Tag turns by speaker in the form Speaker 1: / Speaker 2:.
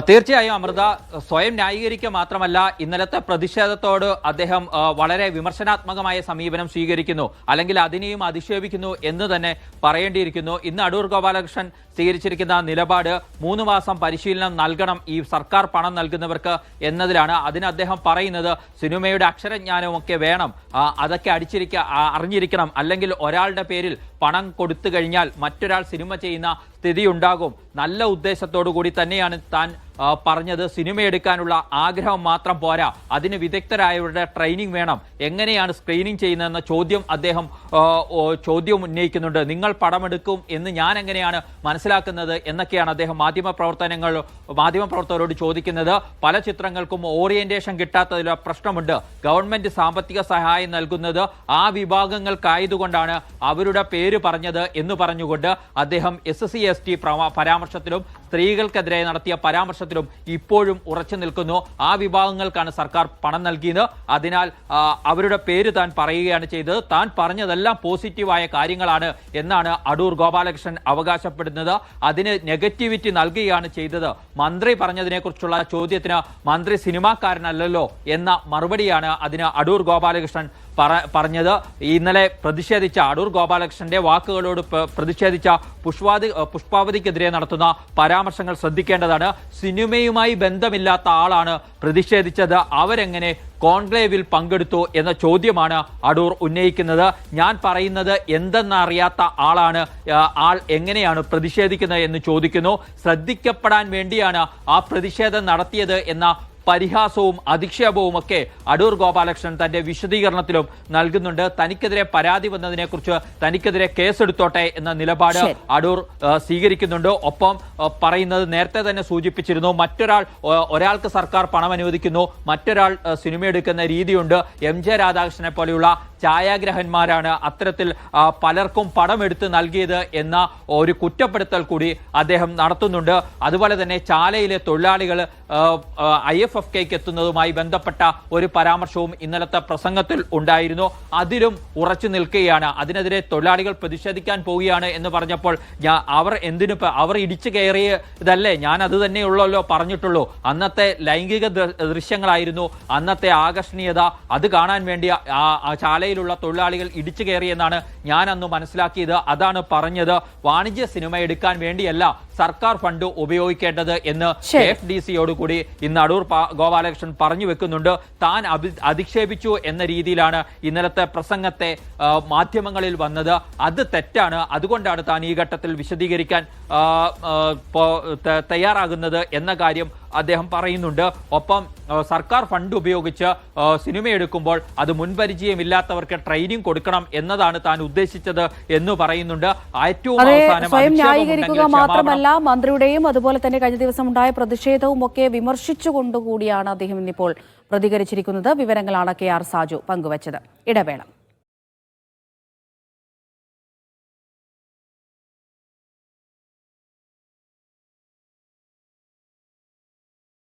Speaker 1: തീർച്ചയായും അമൃത, സ്വയം ന്യായീകരിക്കുക മാത്രമല്ല ഇന്നലത്തെ പ്രതിഷേധത്തോട് അദ്ദേഹം വളരെ വിമർശനാത്മകമായ സമീപനം സ്വീകരിക്കുന്നു, അല്ലെങ്കിൽ അതിനെയും അധിക്ഷേപിക്കുന്നു എന്ന് തന്നെ പറയേണ്ടിയിരിക്കുന്നു. ഇന്ന് അടൂർ ഗോപാലകൃഷ്ണൻ സ്വീകരിച്ചിരിക്കുന്ന നിലപാട് 3 മാസം പരിശീലനം നൽകണം ഈ സർക്കാർ പണം നൽകുന്നവർക്ക് എന്നതിലാണ്. അതിന് അദ്ദേഹം പറയുന്നത് സിനിമയുടെ അക്ഷരജ്ഞാനവും ഒക്കെ വേണം, അതൊക്കെ അറിഞ്ഞിരിക്കണം, അല്ലെങ്കിൽ ഒരാളുടെ പേരിൽ പണം കൊടുത്തു കഴിഞ്ഞാൽ മറ്റൊരാൾ സിനിമ ചെയ്യുന്ന സ്ഥിതി ഉണ്ടാകും. നല്ല ഉദ്ദേശത്തോടു കൂടി തന്നെയാണ് താൻ പറഞ്ഞത്. സിനിമ എടുക്കാനുള്ള ആഗ്രഹം മാത്രം പോരാ, അതിന് വിദഗ്ധരായവരുടെ ട്രെയിനിങ് വേണം. എങ്ങനെയാണ് സ്ക്രീനിങ് ചെയ്യുന്നതെന്ന ചോദ്യം ഉന്നയിക്കുന്നുണ്ട്. നിങ്ങൾ പടമെടുക്കും എന്ന് ഞാൻ എങ്ങനെയാണ് മനസ്സിലാക്കുന്നത് എന്നൊക്കെയാണ് അദ്ദേഹം മാധ്യമപ്രവർത്തകരോട് ചോദിക്കുന്നത്. പല ചിത്രങ്ങൾക്കും ഓറിയന്റേഷൻ കിട്ടാത്തതിലുള്ള പ്രശ്നമുണ്ട്. ഗവൺമെന്റ് സാമ്പത്തിക സഹായം നൽകുന്നത് ആ വിഭാഗങ്ങൾക്കായതുകൊണ്ടാണ് അവരുടെ പേര് പറഞ്ഞത് എന്ന് പറഞ്ഞുകൊണ്ട് അദ്ദേഹം SC/ST പരാമർശത്തിലും സ്ത്രീകൾക്കെതിരെ നടത്തിയ പരാമർശത്തിലും ഇപ്പോഴും ഉറച്ചു നിൽക്കുന്നു. ആ വിഭാഗങ്ങൾക്കാണ് സർക്കാർ പണം നൽകിയത്, അതിനാൽ അവരുടെ പേര് താൻ പറയുകയാണ് ചെയ്തത്. താൻ പറഞ്ഞതെല്ലാം പോസിറ്റീവായ കാര്യങ്ങളാണ് എന്നാണ് അടൂർ ഗോപാലകൃഷ്ണൻ അവകാശപ്പെടുന്നത്. അതിന് നെഗറ്റിവിറ്റി നൽകുകയാണ് ചെയ്തത്. മന്ത്രി പറഞ്ഞതിനെക്കുറിച്ചുള്ള ചോദ്യത്തിന് മന്ത്രി സിനിമാക്കാരനല്ലല്ലോ എന്ന മറുപടിയാണ് അതിന് അടൂർ ഗോപാലകൃഷ്ണൻ പറഞ്ഞത്. ഇന്നലെ പ്രതിഷേധിച്ച അടൂർ ഗോപാലകൃഷ്ണന്റെ വാക്കുകളോട് പ്രതിഷേധിച്ച പുഷ്പാവതിക്കെതിരെ നടത്തുന്ന പരാമർശങ്ങൾ ശ്രദ്ധിക്കേണ്ടതാണ്. സിനിമയുമായി ബന്ധമില്ലാത്ത ആളാണ് പ്രതിഷേധിച്ചത്, അവരെങ്ങനെ കോൺക്ലേവിൽ പങ്കെടുത്തു എന്ന ചോദ്യമാണ് അടൂർ ഉന്നയിക്കുന്നത്. ഞാൻ പറയുന്നത് എന്തെന്നറിയാത്ത ആൾ എങ്ങനെയാണ് പ്രതിഷേധിക്കുന്നത് എന്ന് ചോദിക്കുന്നു. ശ്രദ്ധിക്കപ്പെടാൻ വേണ്ടിയാണ് ആ പ്രതിഷേധം നടത്തിയത് എന്ന പരിഹാസവും അധിക്ഷേപവും ഒക്കെ അടൂർ ഗോപാലകൃഷ്ണൻ തന്റെ വിശദീകരണത്തിലും നൽകുന്നുണ്ട്. തനിക്കെതിരെ പരാതി വന്നതിനെക്കുറിച്ച് തനിക്കെതിരെ കേസെടുത്തോട്ടെ എന്ന നിലപാട് അടൂർ സ്വീകരിക്കുന്നുണ്ട്. ഒപ്പം പറയുന്നത് നേരത്തെ തന്നെ സൂചിപ്പിച്ചിരുന്നു, ഒരാൾക്ക് സർക്കാർ പണം അനുവദിക്കുന്നു, മറ്റൊരാൾ സിനിമ എടുക്കുന്ന രീതിയുണ്ട്. MJ രാധാകൃഷ്ണനെ പോലെയുള്ള ഛായാഗ്രഹന്മാരാണ് അത്തരത്തിൽ പലർക്കും പണമെടുത്ത് നൽകിയത് എന്ന ഒരു കുറ്റപ്പെടുത്തൽ കൂടി അദ്ദേഹം നടത്തുന്നുണ്ട്. അതുപോലെ തന്നെ ചാലയിലെ തൊഴിലാളികൾ IFFKക്ക് എത്തുന്നതുമായി ബന്ധപ്പെട്ട ഒരു പരാമർശവും ഇന്നലത്തെ പ്രസംഗത്തിൽ ഉണ്ടായിരുന്നു. അതിലും ഉറച്ചു നിൽക്കുകയാണ്. അതിനെതിരെ തൊഴിലാളികൾ പ്രതിഷേധിക്കാൻ പോവുകയാണ് എന്ന് പറഞ്ഞപ്പോൾ അവർ ഇടിച്ചു കയറിയതല്ലേ, ഞാൻ അത് തന്നെയുള്ളല്ലോ പറഞ്ഞിട്ടുള്ളൂ. അന്നത്തെ ലൈംഗിക ദൃശ്യങ്ങളായിരുന്നു അന്നത്തെ ആകർഷണീയത. അത് കാണാൻ വേണ്ടി ചാലയിലുള്ള തൊഴിലാളികൾ ഇടിച്ചു കയറിയെന്നാണ് ഞാൻ അന്ന് മനസ്സിലാക്കിയത്. അതാണ് പറഞ്ഞത്. വാണിജ്യ സിനിമ എടുക്കാൻ വേണ്ടിയല്ല സർക്കാർ ഫണ്ട് ഉപയോഗിക്കേണ്ടത് എന്ന് FDCയോട് കൂടി ഇന്ന് അടൂർ ഗോപാലകൃഷ്ണൻ പറഞ്ഞു വെക്കുന്നുണ്ട്. താൻ അധിക്ഷേപിച്ചു എന്ന രീതിയിലാണ് ഇന്നലത്തെ പ്രസംഗത്തെ മാധ്യമങ്ങളിൽ വന്നത്. അത് തെറ്റാണ്. അതുകൊണ്ടാണ് താൻ ഈ ഘട്ടത്തിൽ വിശദീകരിക്കാൻ തയ്യാറാകുന്നത് എന്ന കാര്യം അദ്ദേഹം പറയുന്നുണ്ട്. ഒപ്പം സർക്കാർ ഫണ്ട് ഉപയോഗിച്ച് സിനിമ എടുക്കുമ്പോൾ അത് മുൻപരിചയമില്ലാത്തവർക്ക് ട്രെയിനിങ് കൊടുക്കണം എന്നതാണ് താൻ ഉദ്ദേശിച്ചത് എന്ന് പറയുന്നുണ്ട്. ഏറ്റവും അവസാനം
Speaker 2: മാത്രമല്ല, മന്ത്രിയുടെയും അതുപോലെ തന്നെ കഴിഞ്ഞ ദിവസം ഉണ്ടായ പ്രതിഷേധവും ഒക്കെ വിമർശിച്ചുകൊണ്ടുകൂടിയാണ് അദ്ദേഹം ഇന്നിപ്പോൾ പ്രതികരിച്ചിരിക്കുന്നത്. വിവരങ്ങളാണ് KR സാജു പങ്കുവച്ചത്. ഇടവേള.